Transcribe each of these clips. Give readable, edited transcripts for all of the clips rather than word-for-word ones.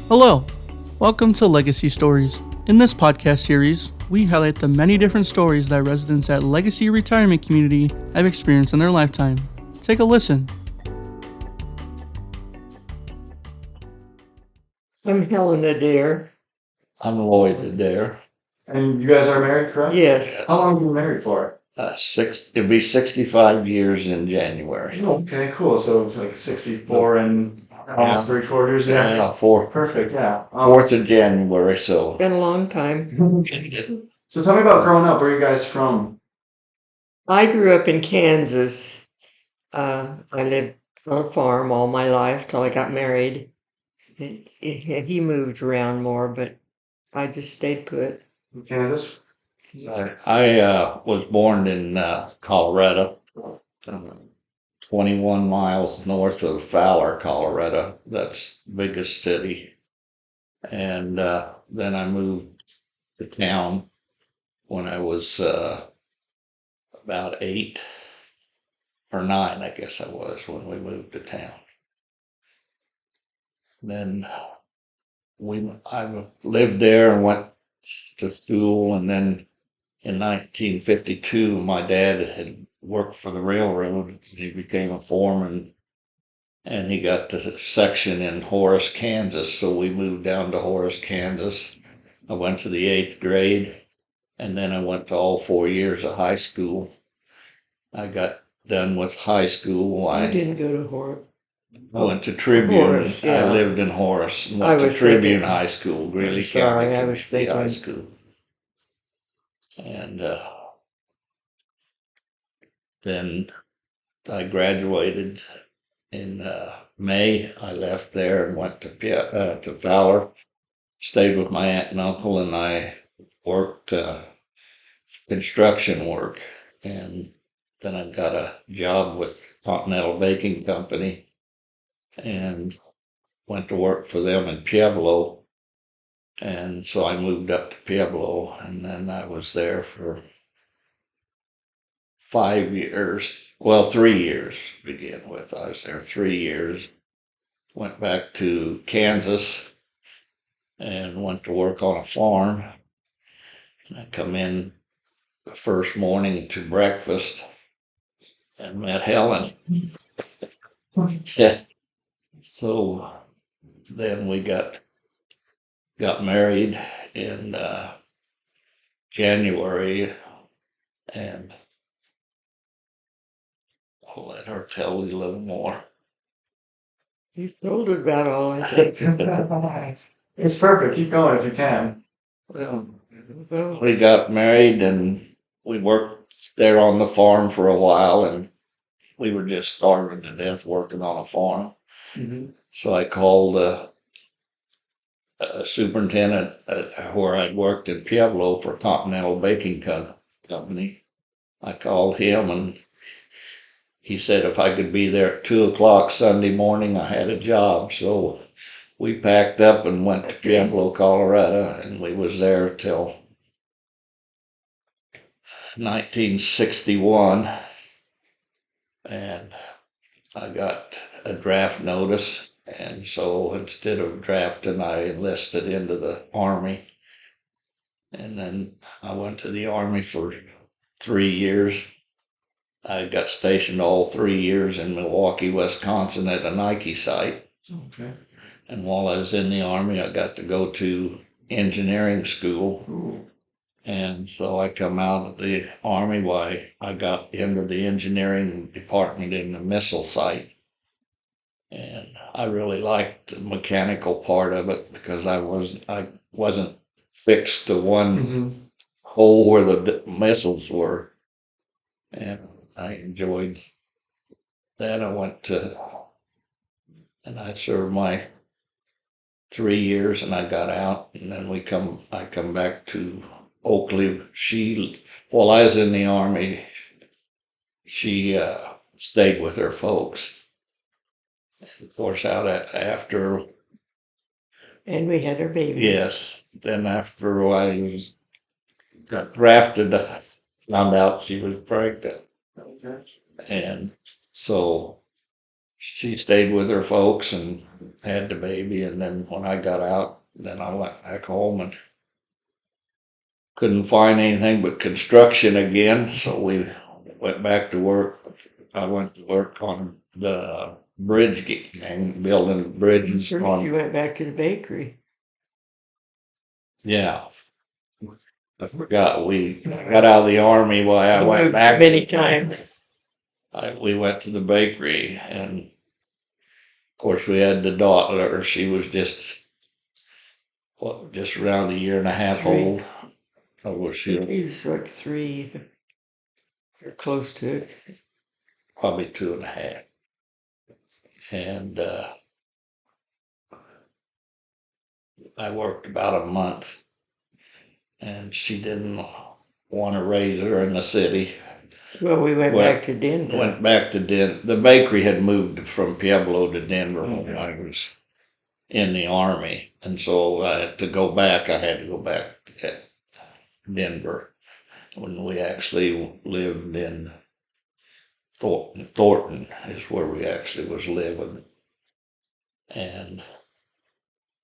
Hello, welcome to Legacy Stories. In this podcast series, we highlight the many different stories that residents at Legacy Retirement Community have experienced in their lifetime. Take a listen. I'm Helen Adair. I'm Lloyd and Helen. And you guys are married, correct? Yes. How long have you been married for? It'll be 65 years in January. Okay, cool. So like 64 and almost 3/4, yeah. Yeah, 4th Perfect, yeah. 4th of January. So Been a long time. So tell me about growing up. Where are you guys from? I grew up in Kansas. I lived on a farm all my life till I got married. He moved around more, but I just stayed put. Kansas? I was born in Colorado, 21 miles north of Fowler, Colorado. That's the biggest city. And then I moved to town when I was about 8 or 9, I guess I was, when we moved to town. Then I lived there and went to school, and then in 1952, my dad had worked for the railroad. He became a foreman, and he got the section in Horace, Kansas. So we moved down to Horace, Kansas. I went to the 8th grade, and then I went to all 4 years of high school. I got done with high school. I didn't go to Horace. I went to Tribune. Horace, yeah. I lived in Horace. I Went to was Tribune thinking- High School, Greeley Sorry, County I was Community High thinking- School. And then I graduated in May. I left there and went to Fowler. Stayed with my aunt and uncle, and I worked construction work. And then I got a job with Continental Baking Company and went to work for them in Pueblo. And so I moved up to Pueblo, and then I was there for 5 years. Well, 3 years to begin with. I was there 3 years. Went back to Kansas and went to work on a farm. And I come in the first morning to breakfast and met Helen. Yeah. So then we got married in January, and I'll let her tell you a little more. You told it about all, I think. It's perfect. Keep going if you can. Well, Well, we got married and we worked there on the farm for a while, and we were just starving to death working on a farm. Mm-hmm. So I called a superintendent where I'd worked in Pueblo for Continental Baking Company. I called him, and he said if I could be there at 2 o'clock Sunday morning, I had a job. So we packed up and went to Pueblo, Colorado, and we was there till 1961. And I got a draft notice, and so instead of drafting, I enlisted into the Army. And then I went to the Army for 3 years. I got stationed all 3 years in Milwaukee, Wisconsin at a Nike site. Okay. And while I was in the Army, I got to go to engineering school. Ooh. And so I come out of the Army. I got into the engineering department in the missile site. And I really liked the mechanical part of it because I wasn't fixed to one Mm-hmm. hole where the missiles were. And I enjoyed that. And I served my 3 years, and I got out, and then I come back to Oakley. While I was in the Army, she stayed with her folks. And of course, after, and we had our baby. yes, then after I got drafted, I found out she was pregnant. Okay. And so she stayed with her folks, and had the baby, and then when I got out, then I went back home and couldn't find anything but construction again, so we went back to work. I went to work on the bridge and building bridges First, on. you went back to the bakery. Yeah, I forgot we got out of the army. Well, I You went moved back many times. we went to the bakery, and of course we had the daughter. She was just around a year and a half 3. old. So was she He's like 3. You're close to it. probably 2.5, and I worked about a month, and she didn't want to raise her in the city. Well, we went back to Denver. Went back to The bakery had moved from Pueblo to Denver when I was in the army, and so to go back, I had to go back to Denver. When we actually lived in Thornton is where we actually was living, and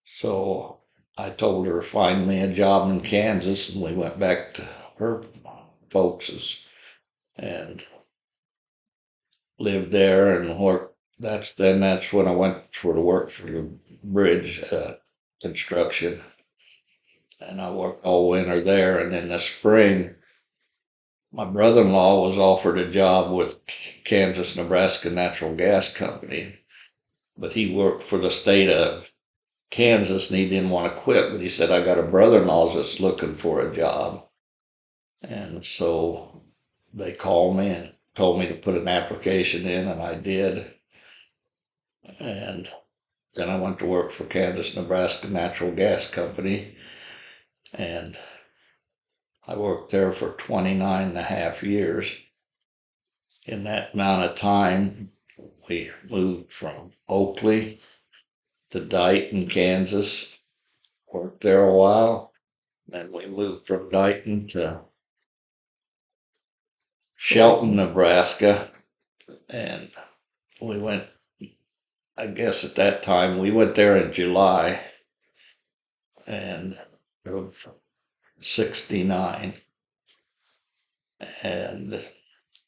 so I told her find me a job in Kansas, and we went back to her folks's and lived there and worked. That's when I went to work for the bridge construction, and I worked all winter there. And in the spring, my brother-in-law was offered a job with Kansas Nebraska Natural Gas Company, but he worked for the state of Kansas and he didn't want to quit. But he said, I got a brother-in-law that's looking for a job, and so they called me and told me to put an application in, and I did. And then I went to work for Kansas Nebraska Natural Gas Company, and I worked there for 29.5 years. In that amount of time, we moved from Oakley to Dighton, Kansas, worked there a while. Then we moved from Dighton to Shelton, Nebraska, and we went, I guess at that time, we went there in July and of 69, and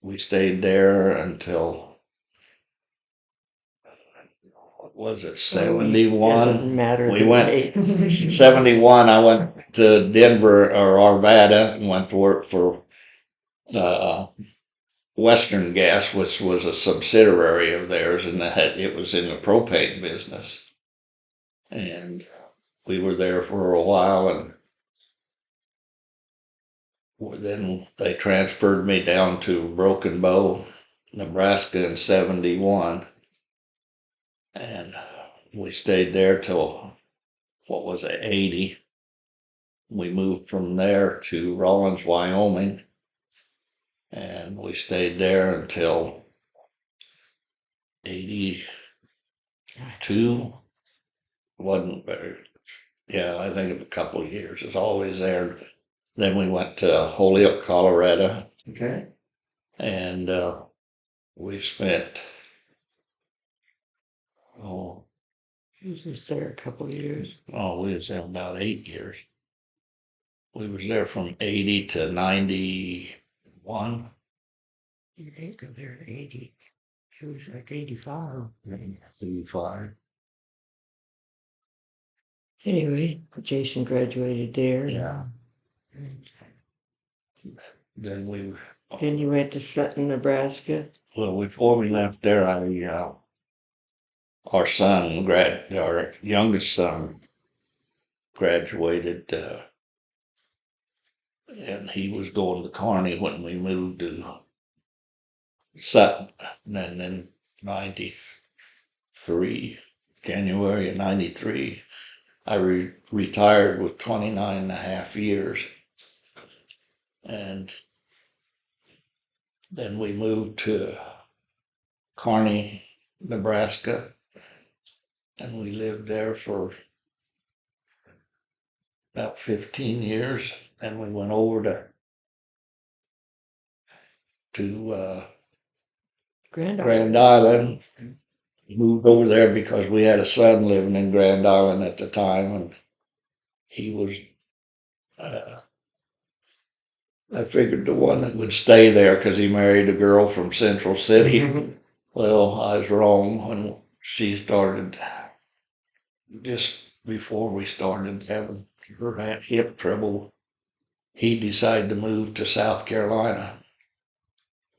we stayed there until, what was it, 71? Doesn't matter. We the went dates. 71. I went to Denver or Arvada and went to work for Western Gas, which was a subsidiary of theirs, and it was in the propane business. And we were there for a while, and then they transferred me down to Broken Bow, Nebraska in 71. And we stayed there till, what was it, 80. We moved from there to Rawlins, Wyoming, and we stayed there until 82. Wasn't very, yeah, I think a couple of years. It's always there. Then we went to Holyoke, Colorado, Okay. and we spent, He was just there a couple of years. we was there about 8 years. We was there from 80 to 91. You think of there 80. She was like 85. 85. Anyway, Jason graduated there. Yeah. And Then then you went to Sutton, Nebraska. well, before we left there, our youngest son graduated, and he was going to Kearney when we moved to Sutton. And then in 93, January of 93, I retired with 29.5 years. And then we moved to Kearney, Nebraska, and we lived there for about 15 years. And we went over to Grand Grand Island, moved over there because we had a son living in Grand Island at the time, and he was, I figured the one that would stay there because he married a girl from Central City. Well, I was wrong when she started, just before we started having her hip trouble. He decided to move to South Carolina.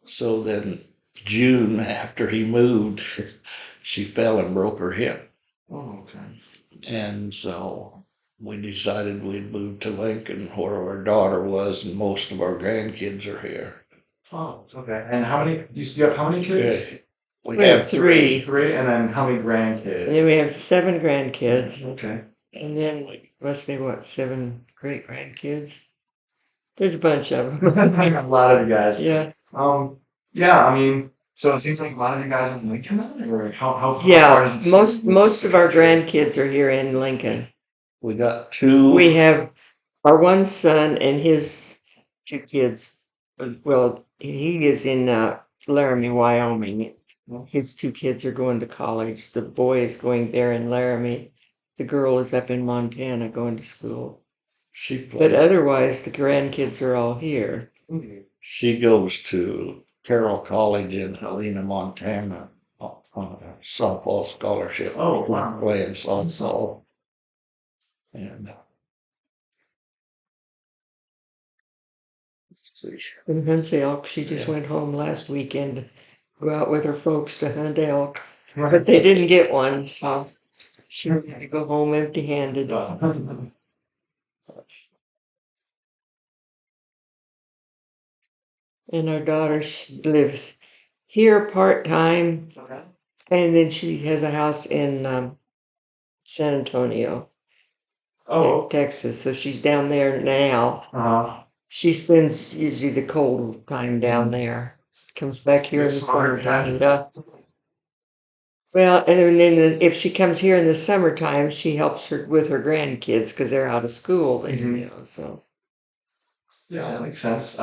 So then June after he moved, she fell and broke her hip. Oh, okay. And so we decided we'd move to Lincoln where our daughter was, and most of our grandkids are here. Oh, okay. And how many, you have how many kids? Yeah. We We have have three. Three, and then how many And grandkids? then we have 7 grandkids. Okay. And then must be what, 7 great grandkids? There's a bunch of them. A lot of you guys. Yeah. Yeah, I mean, so it seems like a lot of you guys are in Lincoln then, or how far Yeah, does it most of our grandkids are here in Lincoln. We got 2. We have our one son and his 2 kids. Well, he is in Laramie, Wyoming. His 2 kids are going to college. The boy is going there in Laramie. The girl is up in Montana going to school. She But plays. otherwise, the grandkids are all here. She goes to Carroll College in Helena, Montana, on a softball scholarship. Oh, wow. Playing softball. And And hunts elk. She just Yeah. went home last weekend to go out with her folks to hunt elk. But they didn't get one, so she had to go home empty-handed. And our daughter lives here part-time, and then she has a house in San Antonio, Oh, Texas. So she's down there now. uh-huh. She spends usually the cold time down there. Comes back here in the That's smart, summertime. yeah. Well, and then if she comes here in the summertime, she helps her with her grandkids because they're out of school. Mhm. So Yeah, that makes sense.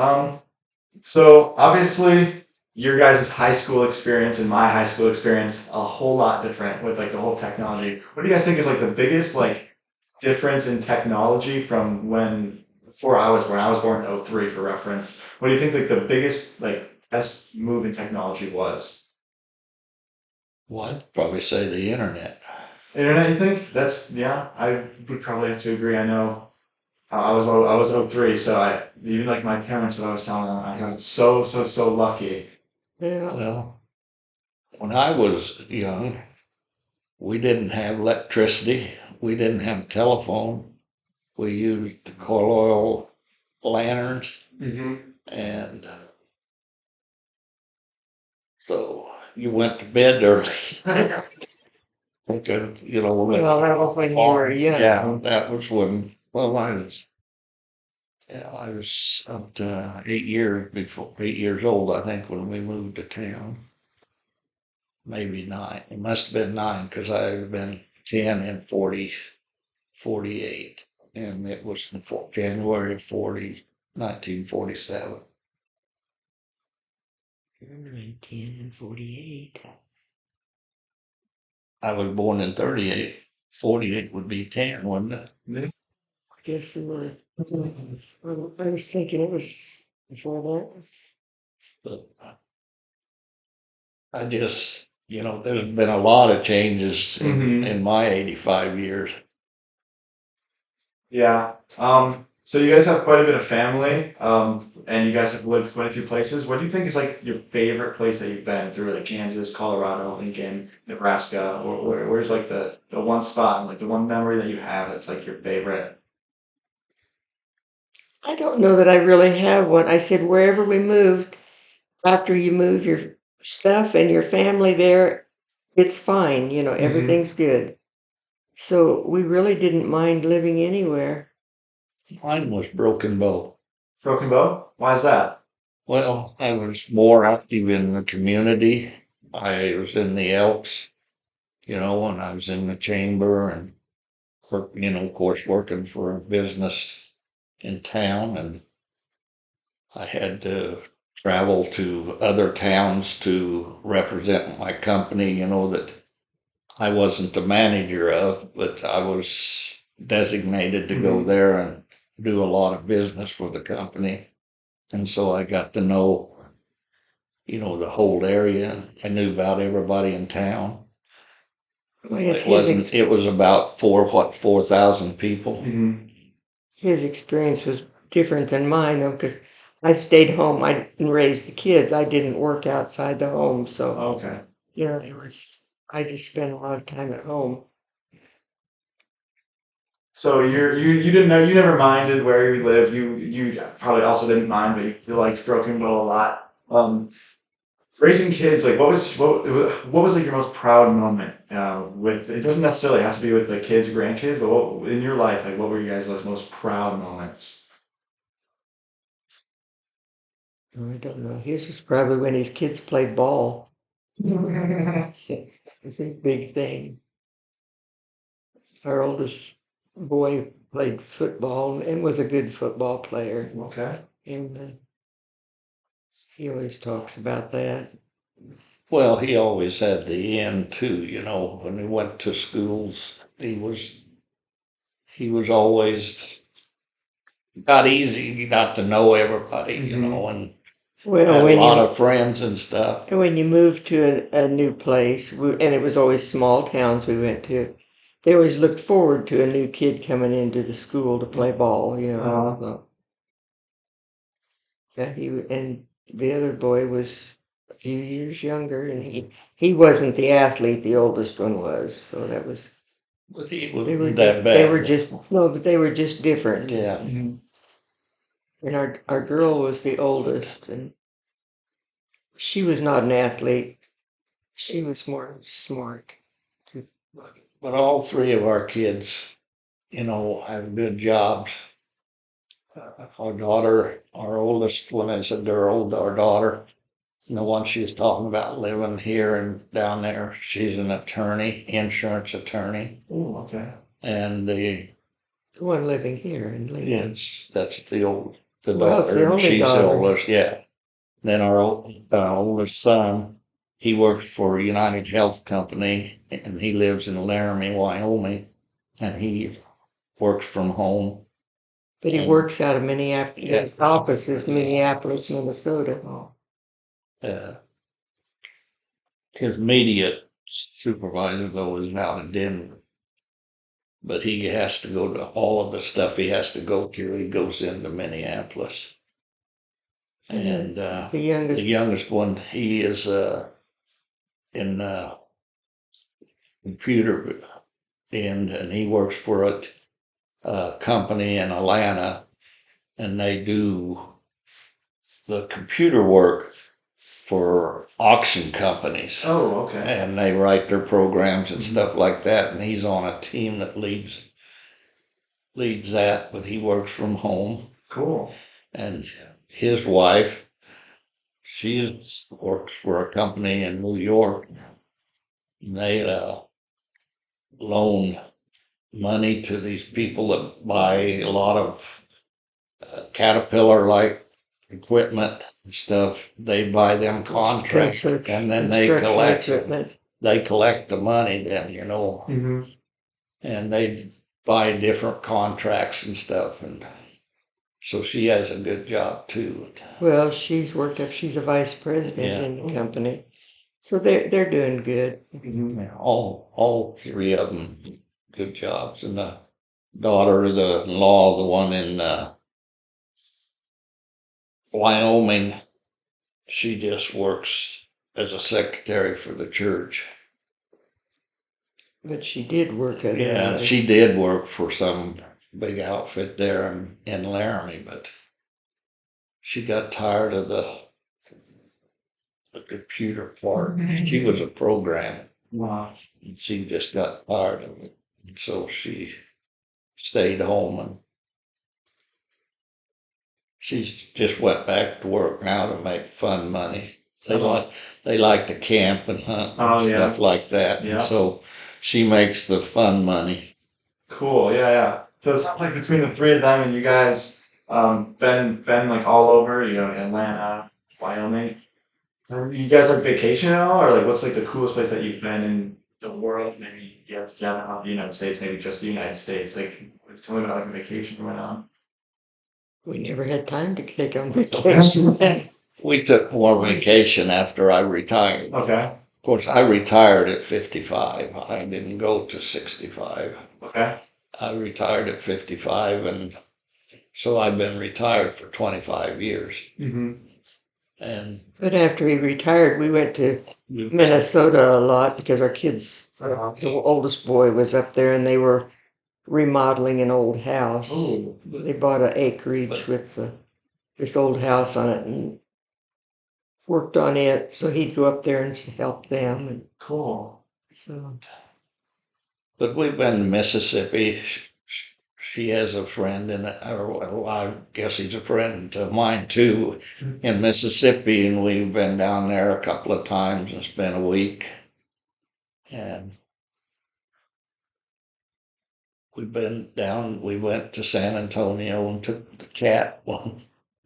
So obviously your guys' high school experience and my high school experience a whole lot different with like the whole technology. What do you guys think is like the biggest like difference in technology from when before I was born? I was born in '03 for reference. What do you think like the biggest like best move in technology was? well, I'd probably say the internet. Internet, you think? That's yeah, I would probably have to agree. I know I was '03, so I even like my parents what I was telling them, I got so lucky. yeah, Well, when I was young, we didn't have electricity. We didn't have telephone. We used coal oil lanterns, Mm-hmm. and so you went to bed early. Because, well, that was when you were young. Yeah, that was when, well, I was up to 8 years old, I think, when we moved to town. Maybe 9. It must have been 9 because I had been 10 in 48. And it was in January of 1947. 1948. I was born in 38. 48 would be 10, wouldn't it? I guess we were. Well, I was thinking it was before But I just, there's been a lot of changes Mhm. in my 85 years. Yeah. So you guys have quite a bit of family, and you guys have lived quite a few places. What do you think is like your favorite place that you've been through, like Kansas, Colorado, Lincoln, Nebraska, or where's like the one spot, like the one memory that you have that's like your favorite? that. I don't know that I really have one. I said wherever we moved, after you move your stuff and your family there, it's fine. Everything's good. So we really didn't mind living anywhere. Mine was Broken Bow. Broken Bow? Why is that? Well, I was more active in the community. I was in the Elks, and I was in the chamber and, of course, working for a business in town. And I had to travel to other towns to represent my company, that I wasn't the manager of, but I was designated to go Mhm. there and do a lot of business for the company. And so I got to know, the whole area. I knew about everybody in town. Well, I guess It was about 4,000 people. Mhm. his experience was different than mine, though, because I stayed home. I didn't raise the kids. I didn't work outside the home, so Okay. I just spent a lot of time at home. So you didn't know, you never minded where you lived. You probably also didn't mind, but you liked Broken Bow a lot. Raising kids, like what was like your most proud moment? With it doesn't necessarily have to be with the kids, grandkids, but what in your life, like what were you guys' like most proud moments? I don't know. His was probably when his kids played ball. It's a big thing. Our oldest boy played football and was a good football player, Okay. and he always talks about that. Well, he always had the end too, when he went to schools, he was always got easy. He got to know everybody, and Well, had a lot of friends and stuff. when you move to a new place, and it was always small towns we went to, they always looked forward to a new kid coming into the school to play ball. So, yeah, and the other boy was a few years younger, and he wasn't the athlete the oldest one was. So that was But he they were wasn't that they were bad. just no, but they were just different. Yeah. Mhm. And our girl was the oldest, and she was not an athlete. She was more smart. But all three of our kids, have good jobs. Our oldest one is a girl, our daughter, the one she was talking about living here and down there. She's an attorney, insurance attorney. Ooh, okay. And The one living here in Lincoln. yes, that's the Well, it's daughter, the and only she's the daughter. oldest, yeah. Then our oldest son, he works for United Health Company, and he lives in Laramie, Wyoming, and he works from home. But he And works out of Minneapolis. Yeah. His office is Minneapolis, Minnesota. uh, his immediate supervisor though is out in Denver, but he has to go to all of the stuff he has to go to. He goes into Minneapolis, and The the youngest, youngest one, he is in computer end, and he works for a company in Atlanta, and they do the computer work for auction companies. Oh, okay. And they write their programs and stuff like that. And he's on a team that leads that, but he works from home. Cool. And his wife, she works for a company in New York. And they loan money to these people that buy a lot of Caterpillar like equipment and stuff. They buy them contracts, and then they construction collect equipment. they collect the money then, Mm-hmm. and they buy different contracts and stuff. And so she has a good job too. Well, she's worked up. She's a vice president Yeah. in the company, so they're doing good. Mm-hmm. Yeah, all three of them good jobs. And the daughter-in-law, the one in Wyoming, she just works as a secretary for the church. But she did work at Yeah, she did work for some big outfit there in Laramie, but she got tired of the computer part. She was a programmer, Wow. and she just got tired of it. And so she stayed home, and she's just went back to work now to make fun money. They like to camp and hunt and Oh, yeah. stuff like that. Yeah. And so she makes the fun money. Cool. Yeah, yeah. So it sounds like between the three of them and you guys, been like all over, Atlanta, Wyoming. You guys like vacation at all, or like what's like the coolest place that you've been in the world, maybe the United States, maybe just the United States. Like, tell me about like a vacation you went on. We never had time to take on vacation. We took more vacation after I retired. Okay. Of course, I retired at 55. I didn't go to 65. Okay. I retired at 55, and so I've been retired for 25 years. Mm-hmm. And But after we retired, we went to Minnesota a lot because our kids, the oldest boy was up there and they were remodeling an old house. Oh, They bought an acreage with this old house on it and worked on it. So he'd go up there and help them. And cool. so but we've been to Mississippi. She has a friend well, I guess he's a friend of mine too, in Mississippi, and we've been down there a couple of times and spent a week. And we went to San Antonio and took the cat.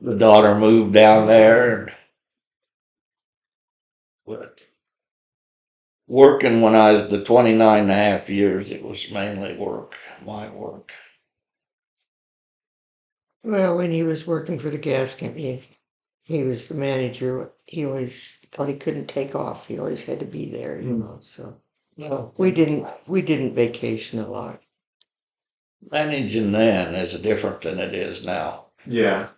The daughter moved down there, and but working when I was the 29 and a half years, it was mainly my work. well, when he was working for the gas company, he was the manager. He always thought he couldn't take off. He always had to be there, So No, we didn't vacation a lot. managing then is different than it is now. Yeah.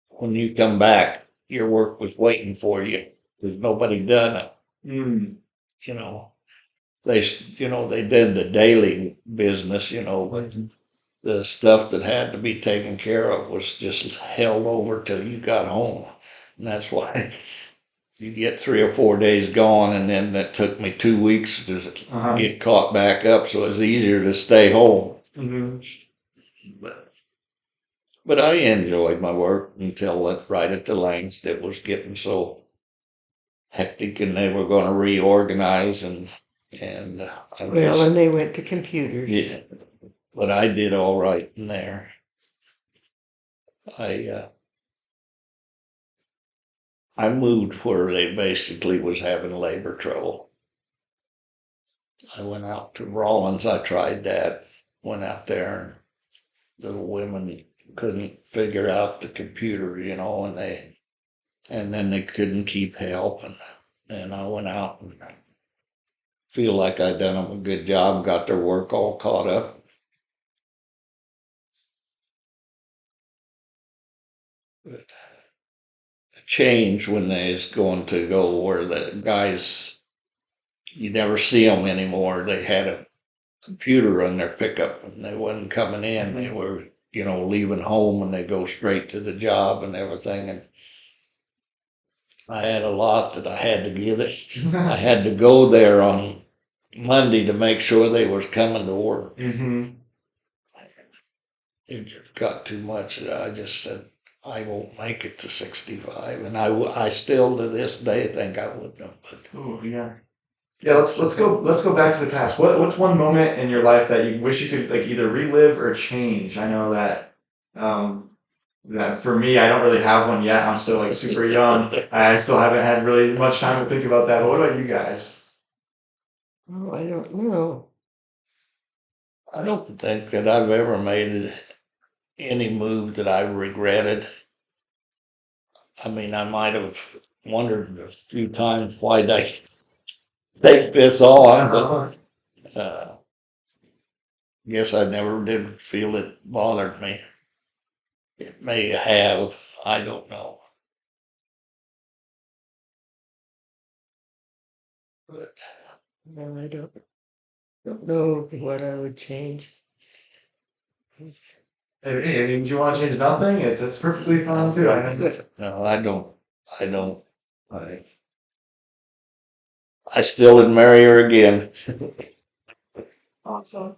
When you come back, your work was waiting for you. There's nobody done it. Mm. You know, they did the daily business, but the stuff that had to be taken care of was just held over till you got home. And that's why you get 3 or 4 days gone, and then that took me 2 weeks to get caught back up, so it's easier to stay home. Mm-hmm. But I enjoyed my work until right at the length it was getting so hectic, and they were going to reorganize, and And they went to computers. yeah, but I did all right in there. I moved where they basically was having labor trouble. I went out to Rawlins. I tried that. Went out there, and the women couldn't figure out the computer, and then they couldn't keep help, and I went out and feel like I'd done them a good job, got their work all caught up. But change when they's going to go where the guys, you never see them anymore. They had a computer on their pickup, and they wasn't coming in. They were, leaving home, and they go straight to the job and everything. And I had a lot that I had to give it. I had to go there on Monday to make sure they was coming to work. Mm-hmm. It just got too much. I just said, I won't make it to 65, and I still to this day think I wouldn't have. But Oh yeah. Yeah, let's go back to the past. What's one moment in your life that you wish you could like either relive or change? I know that for me, I don't really have one yet. I'm still like super young. I still haven't had really much time to think about that. But what about you guys? Oh, I don't know. I don't think that I've ever made any move that I regretted. I mean, I might have wondered a few times why they take this on, but guess I never did feel it bothered me. It may have, I don't know. But No, I don't know what I would change. Hey, I mean, do you want to change nothing? It's perfectly fine too. no, I don't. I still would marry her again. Awesome.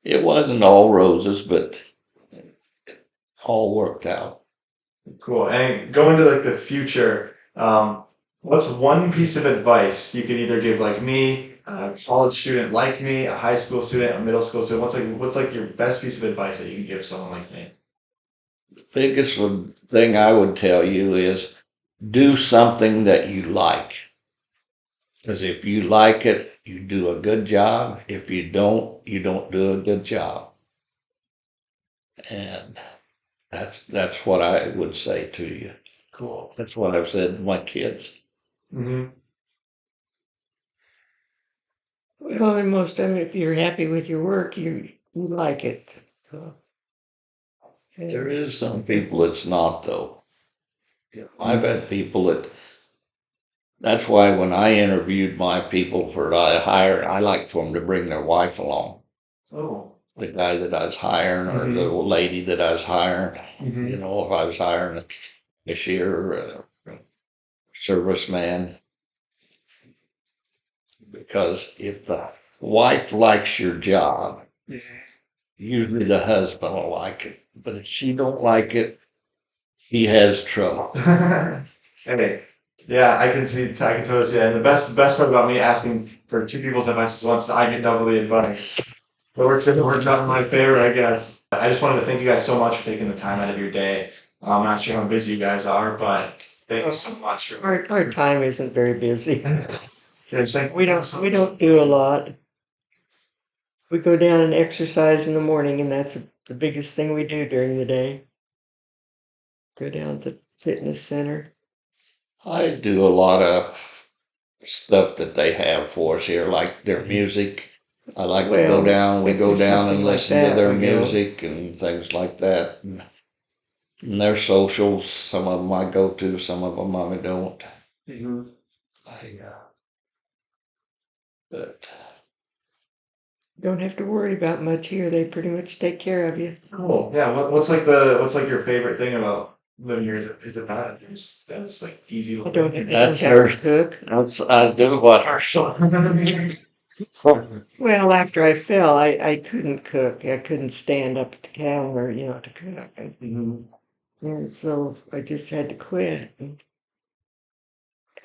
It wasn't all roses, but it all worked out. Cool. And going to like the future, what's one piece of advice you could either give like me, a college student like me, a high school student, a middle school student? What's like your best piece of advice that you can give someone like me? The biggest thing I would tell you is do something that you like. Because if you like it, you do a good job. If you don't do a good job. And that's what I would say to you. Cool. That's what I've said to my kids. Mm-hmm. Well, and most of them, if you're happy with your work, you like it. So, There is some people that's not though. I've had people that's why when I interviewed my people for I hire, I like for them to bring their wife along. Oh. The guy that I was hiring or the lady that I was hiring. Mm-hmm. You know, if I was hiring a cashier or a serviceman. Because if the wife likes your job, usually the husband will like it. But if she don't like it, he has trouble. Hey, yeah, I can totally see that. And the best part about me asking for two people's advice is once I get double the advice. It works out in my favor, I guess. I just wanted to thank you guys so much for taking the time out of your day. I'm not sure how busy you guys are, but thank you so much for our time isn't very busy. We don't we do a lot. We go down and exercise in the morning, and that's the biggest thing we do during the day. Go down to the fitness center. I do a lot of stuff that they have for us here, like their music. I like to go Well, down. We if go there's down something and like listen to that, their we go. music and things like that. And their socials, some of them I go to, some of them I don't. But Don't have to worry about much here. They pretty much take care of you. Cool. Yeah. What's like your favorite thing about living here? Is it that? That's like easy. I don't have That's to her. cook. I do what her. Well, after I fell, I couldn't cook. I couldn't stand up at the counter, to cook. And so I just had to quit. And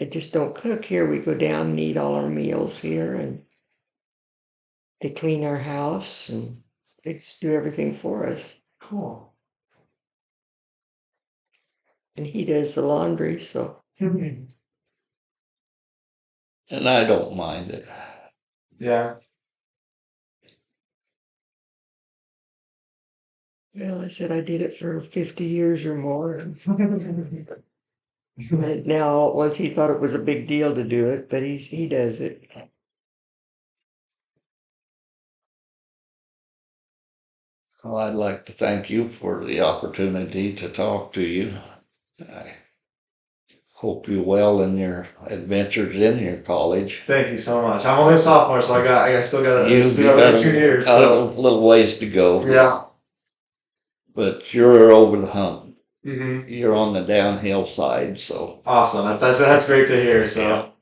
I just don't cook here. We go down and eat all our meals here, and they clean our house, and they just do everything for us. Cool. And he does the laundry, so. And I don't mind it. Yeah. Well, I said I did it for 50 years or more. And now, once he thought it was a big deal to do it, but he does it. So I'd like to thank you for the opportunity to talk to you. I hope you well in your adventures in your college. Thank you so much. I'm only a sophomore, so I still got You got 2 years. got So a little ways to go. yeah. But you're over the hump. Mm-hmm. You're on the downhill side, so Awesome. That's great to hear. So